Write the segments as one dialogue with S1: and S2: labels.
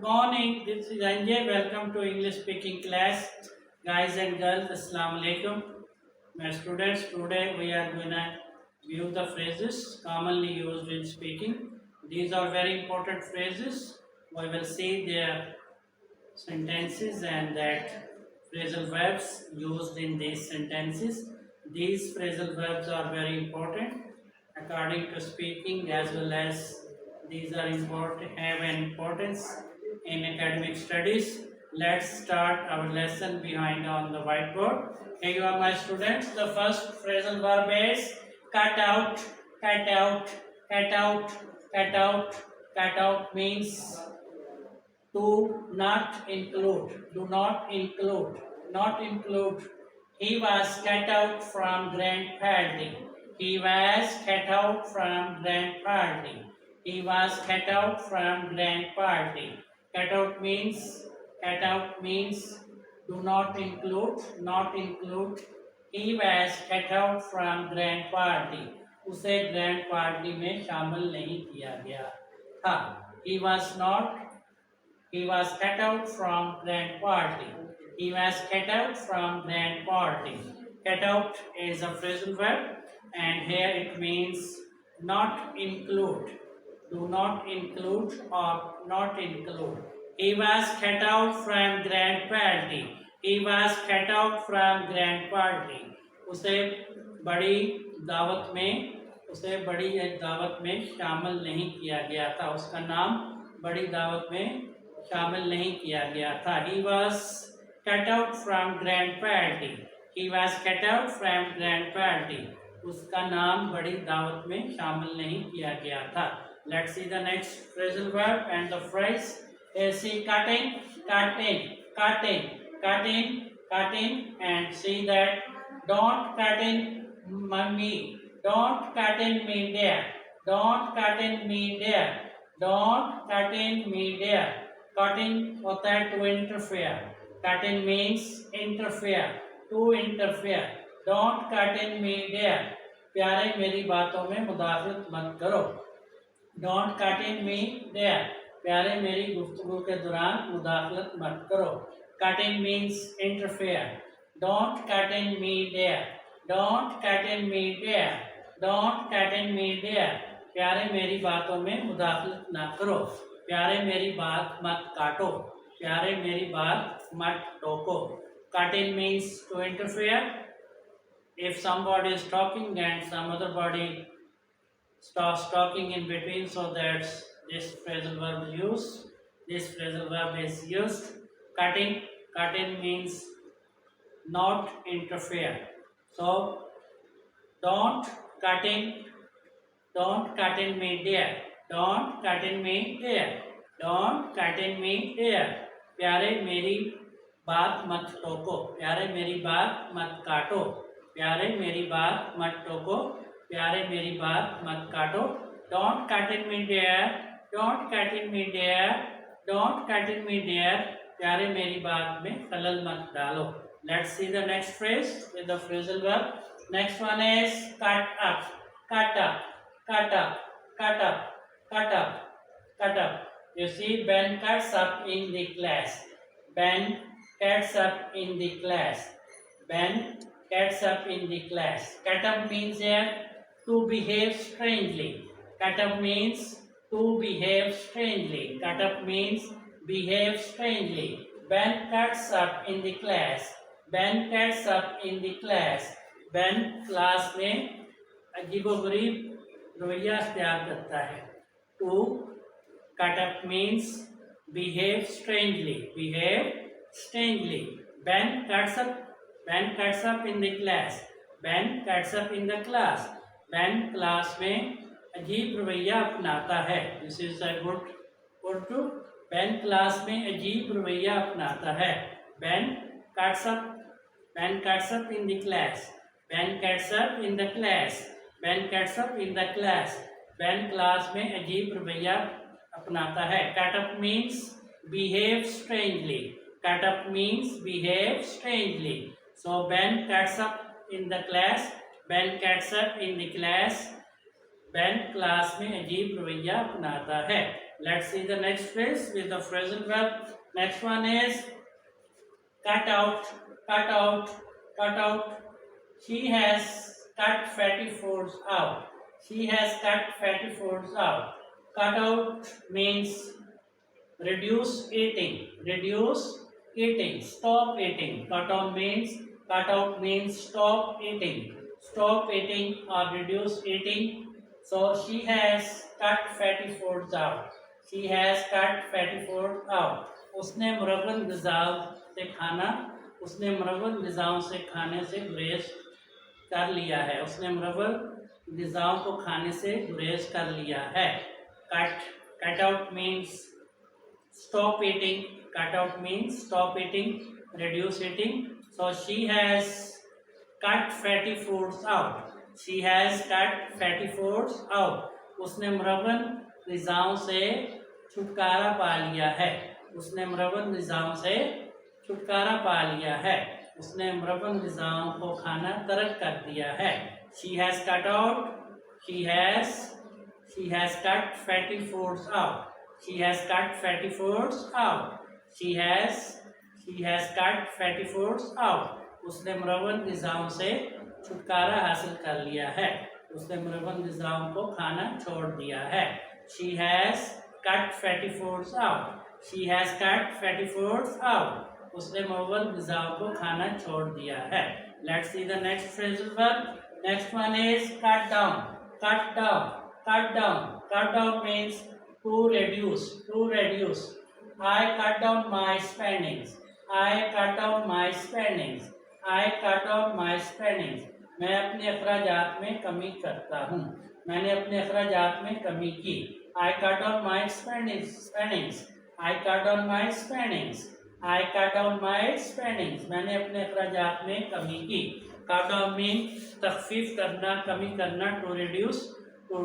S1: morning. This is Anjay. Welcome to English speaking class. Guys and girls, Assalamu alaikum. My students, today we are going to view the phrases commonly used in speaking. These are very important phrases. We will see their sentences and that phrasal verbs used in these sentences. These phrasal verbs are very important according to speaking, as well as these are important, have an importance in academic studies. Let's start our lesson behind on the whiteboard. Here you are, my students. The first phrasal verb is cut out, cut out, cut out, cut out. Cut out means do not include, do not include, not include. He was cut out from grand party. He was cut out from grand party. He was cut out from grand party. Cut out means, cut out means do not include, not include. He was cut out from grand party. उसे grand party में शामिल नहीं किया गया था. He was not, he was cut out from grand party. He was cut out from grand party. Cut out is a phrasal verb and here it means not include. Do not include or not include. He was cut out from grand party. He was cut out from grand party. उसे बड़ी दावत में, उसे बड़ी दावत में शामिल नहीं किया गया था. उसका नाम बड़ी दावत में शामिल नहीं किया गया था. He was cut out from grand party. He was cut out from grand party. उसका नाम बड़ी दावत में शामिल नहीं किया गया था. Let's see the next phrasal verb and the phrase is see cutting, cutting, cutting, cutting, cutting, and see that don't cut in me, don't cut in me there, don't cut in me there, don't cut in me there. Cutting होता है to interfere. Cutting means interfere, to interfere. Don't cut in me there. प्यारे मेरी बातों में मुदाखलत मत करो. Don't cut in me there. प्यारे मेरी गुफ्तगू के दौरान मुदाखलत मत करो. Cutting means interfere. Don't cut in me there. Don't cut in me there. Don't cut in me there. प्यारे मेरी बातों में मुदाखलत ना करो. प्यारे मेरी बात मत काटो. प्यारे मेरी बात मत टोको. Cutting means to interfere. If somebody is talking and some other body starts talking in between, so that's this phrasal verb is used. This phrasal verb is used. Cutting, cutting means not interfere. So don't cut in me there. Don't cut in me there. Don't cut in me there. प्यारे मेरी बात मत टोको. प्यारे मेरी बात मत काटो. प्यारे मेरी बात मत टोको. प्यारे मेरी बात मत काटो. Don't cut in me there. Don't cut in me there. Don't cut in me there. प्यारे मेरी बात में खलल मत डालो. Let's see the next phrase with the phrasal verb. Next one is cut up, cut up, cut up, cut up, cut up, cut up. You see, Ben cuts up in the class. Ben cuts up in the class. Ben cuts up in the class. Cut up means here to behave strangely. Cut up means to behave strangely. Cut up means behave strangely. Ben cuts up in the class. Ben cuts up in the class. Ben class में अजीबोगरीब रवैया अख्तियार करता है. To cut up means behave strangely. Behave strangely. Ben cuts up. Ben cuts up in the class. Ben cuts up in the class. Ben class में अजीब रवैया अपनाता है. This is a good to. Ben class में अजीब रवैया अपनाता है. Ben cuts up. Ben cuts up in the class. Ben cuts up in the class. Ben cuts up in the class. Ben class में अजीब रवैया अपनाता है. Cut up means behave strangely. Cut up means behave strangely. So Ben cuts up in the class. Ben cuts up in the class. Ben class में अजीब रवैया अपनाता है. Let's see the next phrase with the phrasal verb. Next one is cut out, cut out, cut out. She has cut fatty foods out. She has cut fatty foods out. Cut out means reduce eating. Reduce eating. Stop eating. Cut out means stop eating. Stop eating or reduce eating. So she has cut fatty foods out. She has cut fatty foods out. उसने मुरवल ग़िज़ाओं से खाना उसने मुरवल ग़िज़ाओं से खाने से गुरेज कर लिया है. उसने मुरवल ग़िज़ाओं को खाने से गुरेज कर लिया है. Cut out means stop eating. Cut out means stop eating, reduce eating. So she has cut fatty foods out. She has cut fatty foods out. उसने मुरवल ग़िज़ाओं से छुटकारा पा लिया है. उसने मुरवल ग़िज़ाओं से छुटकारा पा लिया है. उसने मुरवल ग़िज़ाओं को खाना तर्क कर दिया है. She has cut out. She has cut fatty foods out. She has cut fatty foods out. She has cut fatty foods out. उसने मुरवल ग़िज़ाओं से छुटकारा हासिल कर लिया है. उसने मुरवल ग़िज़ाओं को खाना छोड़ दिया है. She has cut fatty foods out. She has cut fatty foods out. उसने मुरवल ग़िज़ाओं को खाना छोड़ दिया है. Let's see the next phrasal verb. Next one is cut down. Cut down. Cut down. Cut down means to reduce. To reduce. I cut down my spendings. I cut down my spendings. I cut down my spendings. मैं अपने अखराजात में कमी करता हूँ. मैंने अपने अखराजात में कमी की. I cut down my spendings. I cut down my spendings. I cut down my spendings. मैंने अपने अखराजात में कमी की. Cut down means तखफीफ करना, कमी करना. To reduce. To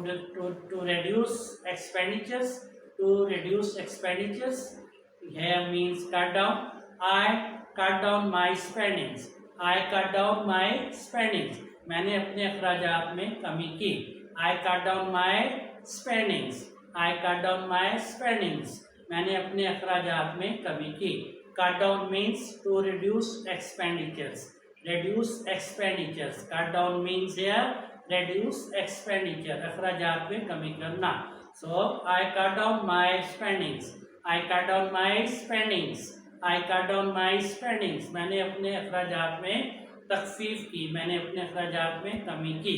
S1: reduce expenditures. To reduce expenditures. Here means cut down. I cut down my spendings. I cut down my spendings. मैंने अपने अखराजात में कमी की. I cut down my spendings. I cut down my spendings. मैंने अपने अखराजात में कमी की. Cut down means to reduce expenditures. Reduce expenditures. Cut down means here reduce expenditure. अखराजात में कमी करना. So I cut down my spendings. I cut down my spendings. I cut down my spendings. मैंने अपने अखराजात में तखफीफ की. मैंने अपने अखराजात में कमी की.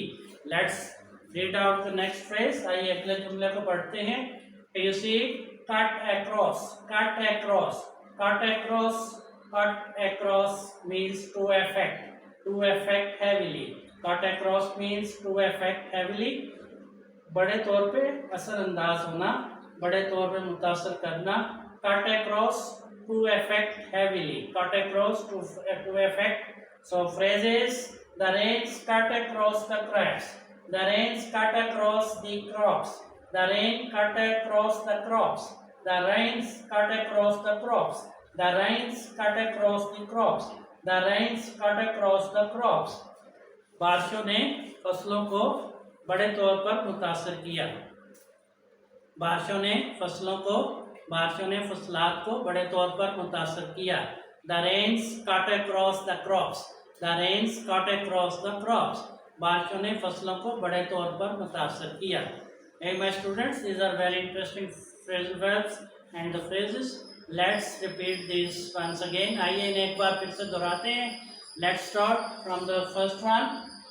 S1: Let's read out the next phrase. आइए अगले जुमले को पढ़ते हैं. You see, cut across. Cut across. Cut across. Cut across means to affect. To affect heavily. Cut across means to affect heavily. बड़े तौर पे असरअंदाज होना, बड़े तौर पे मुतासर करना. Cut across to affect heavily. Cut across to affect. So phrases: the rains cut across the crops. The rains cut across the crops. The rain cut across the crops. The rains cut across the crops. The rains cut across the crops. The rains cut across the crops. बारिशों ने फसलों को बड़े तौर पर मुतासर किया. बारिशों ने फसलात को बड़े तौर पर मुतासर किया. The rains cut across the crops. The rains cut across the crops. बारिशों ने फसलों को बड़े तौर पर मुतासर किया. Hey my students, these are very interesting phrasal verbs and the phrases. Let's repeat these once again. आइए इन्हें एक बार फिर से दोहराते हैं. Let's start from the first one.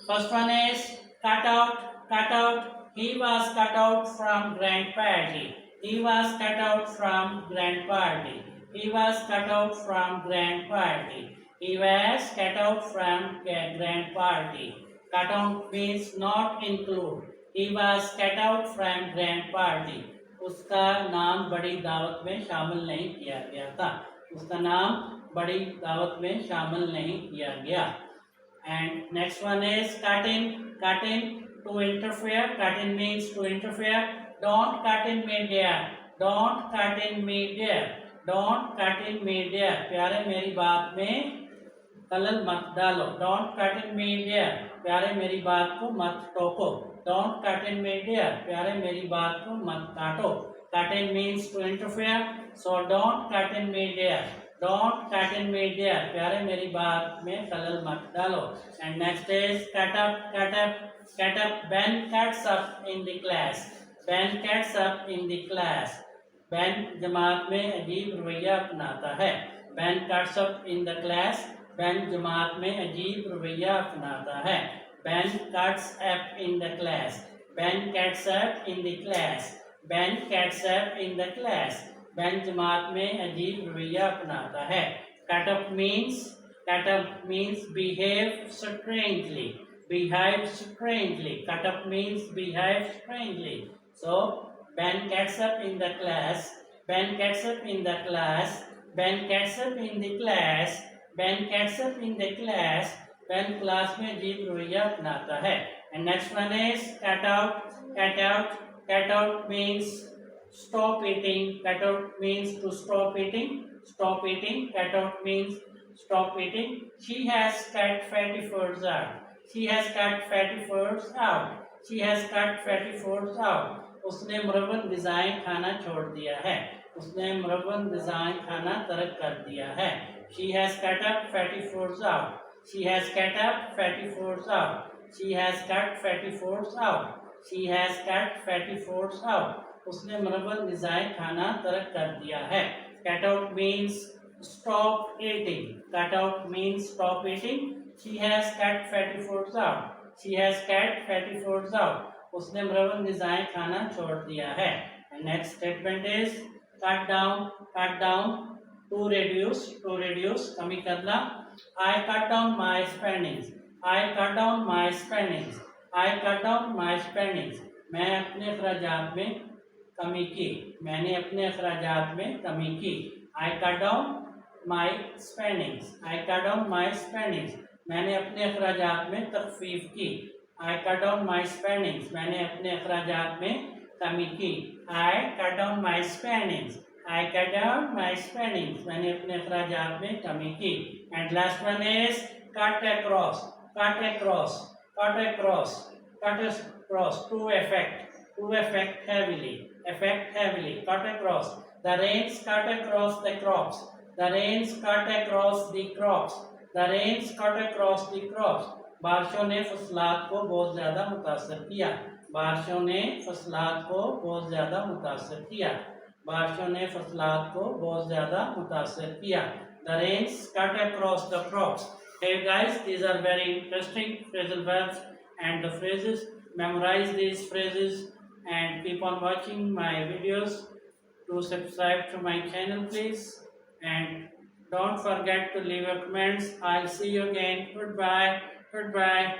S1: First one is cut out. Cut out. He was cut out from grand party. He was cut out from grand party. He was cut out from grand party. He was cut out from grand party. Cut out means not include. He was cut out from grand party. उसका नाम बड़ी दावत में शामिल नहीं किया गया था. उसका नाम बड़ी दावत में शामिल नहीं किया गया. And next one is cut in. Cut in, to interfere. Cut in means to interfere. Don't cut in me dear. Don't cut in me dear. Don't cut in me dear. प्यारे मेरी बात में खलल मत डालो. Don't cut in me dear. प्यारे मेरी बात को मत टोको. Don't cut in me dear. प्यारे मेरी बात को मत काटो. Cut in means to interfere. So don't cut in me there. Don't cut in me there. प्यारे मेरी बात में खलल मत डालो. And next is cut up, cut up, cut up. Ben cuts up in the class. Ben cuts up in the class. Ben जमात में अजीब रवैया अपनाता है. Ben cuts up in the class. Ben जमात में अजीब रवैया अपनाता है. Ben cuts up in the class. Ben cuts up in the class. Ben cuts up in the class. Ben जमात में अजीब रवैया अपनाता है. Cut up means behave strangely. Behave strangely. Cut up means behave strangely. So Ben gets up in the class. Ben gets up in the class. Ben gets up in the class. Ben gets up in the class. Ben class में अजीब रवैया अपनाता है. And next one is cut out. Cut out. Cut out means stop eating. Cut out means to stop eating. Stop eating. Cut out means stop eating. She has cut fatty furs out. She has cut fatty furs out. She has cut fatty furs out. उसने मुरव्वन design खाना छोड़ दिया है. उसने मुरव्वन design खाना तर्क कर दिया है. She has cut up fatty furs out. She has cut up fatty furs out. She has cut fatty furs out. She has cut fatty furs out. उसने मुरव्वन डिजाइन खाना तर्क कर दिया है. Cut out means stop eating. Cut out means stop eating. She has cut fatty furs out. She has cut fatty furs out. उसने मुरव्वन design खाना छोड़ दिया है. Next statement is cut down to reduce कमी करना. I cut down my spendings. I cut down my spendings. I cut down my spendings. मैं अपने अखराजात में कमी की. मैंने अपने अखराजात में कमी की. आई cut down my spendings. I cut down my spendings. मैंने अपने अखराजात में तखफीफ की. I cut down my spendings. मैंने अपने अखराजात में कमी की. I cut down my spendings. I cut down my spendings. मैंने अपने अखराजात में कमी की. And last one is cut across. Cut across. Cut across. Cut across. To affect. To affect heavily. Affect heavily. Cut across. The rains cut across the crops. The rains cut across the crops. The rains cut across the crops. बारिशों ने फसलात को बहुत ज़्यादा मुतासर किया. बारिशों ने फसलात को बहुत ज़्यादा मुतासर किया. बारिशों ने फसलात को बहुत ज़्यादा मुतासर किया. The rains cut across the crops. Hey guys, these are very interesting phrasal verbs and the phrases. Memorize these phrases and keep on watching my videos. Do subscribe to my channel please and don't forget to leave your comments. I'll see you again. Goodbye. Goodbye.